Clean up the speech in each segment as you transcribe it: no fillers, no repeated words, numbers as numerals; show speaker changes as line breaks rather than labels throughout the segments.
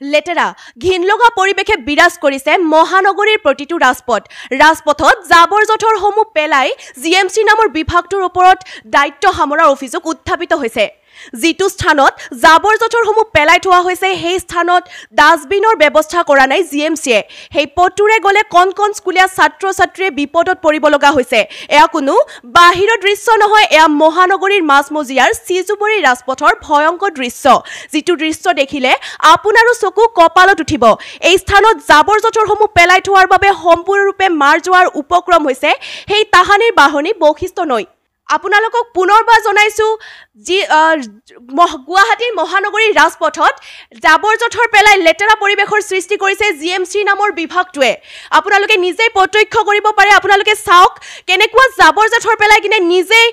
লেটেৰা ঘিনলগা পৰিৱেশে বিৰাজ কৰিছে মহানগৰীৰ প্ৰতিটো ৰাজপথত জাবৰ জোঁথৰসমূহ পেলাই জিএমচি নামৰ বিভাগটোৰ ওপৰত দায়িত্ব সামৰাৰ অভিযোগ উত্থাপিত হৈছে যিটো স্থানত জাবৰ জোঁথৰসমূহ পেলাই থোৱা হৈছে সেই স্থানত ডাষ্টবিনৰ ব্যৱস্থা কৰা নাই জিএমচিয়ে সেই পথটোৰে গ'লে কণ স্কুলীয়া ছাত্ৰ ছাত্ৰীয়ে বিপদত পৰিব লগা হৈছে এয়া কোনো বাহিৰৰ দৃশ্য নহয় এয়া মহানগৰীৰ মাজমজিয়াৰ চিজুবৰী ৰাজপথৰ ভয়ংকৰ দৃশ্য যিটো দৃশ্য দেখিলে আপোনাৰো চকু কপালত উঠিব এই স্থানত জাবৰ জোঁথৰসমূহ পেলাই থোৱাৰ বাবে সম্পূৰ্ণৰূপে মাৰ যোৱাৰ উপক্ৰম হৈছে সেই তাহানিৰ বাহনী বৈশিষ্ট্য নৈ আপোনালোকক পুনৰবাৰ জনাইছো যি গুৱাহাটীৰ মহানগৰীৰ ৰাজপথত জাবৰ জোঁথৰ পেলাই লেতেৰা পৰিৱেশৰ সৃষ্টি কৰিছে জিএমচি নামৰ বিভাগটোৱে আপোনালোকে নিজেই প্ৰত্যক্ষ কৰিব পাৰে আপোনালোকে চাওক কেনেকুৱা জাবৰ জোঁথৰ পেলাই কিনে নিজেই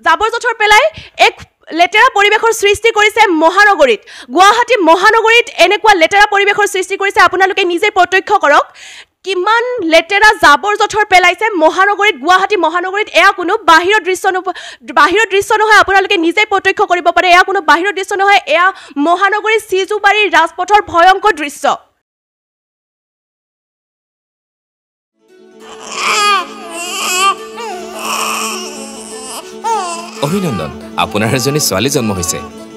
জাবৰ জোঁথৰ পেলাই এক লেতেৰা পৰিৱেশৰ সৃষ্টি কৰিছে মহানগৰীত গুৱাহাটী মহানগৰীত এনেকুৱা লেতেৰা পৰিৱেশৰ সৃষ্টি কৰিছে আপোনালোকে নিজেই প্ৰত্যক্ষ কৰক কিমান লেটেৰা জাবৰ জোঁথৰ পেলাইছে মহানগৰীত গুৱাহাটী মহানগৰীত এয়া কোনো বাহিৰৰ দৃশ্য নহয় আপোনালোকে নিজেই প্ৰত্যক্ষ কৰিব পাৰে এয়া কোনো বাহিৰৰ দৃশ্য নহয় এয়া মহানগৰীৰ চিজুবাৰীৰ ৰাজপথৰ ভয়ংকৰ দৃশ্য
অভিনন্দন আপোনাৰ এজনী ছোৱালী জন্ম হৈছে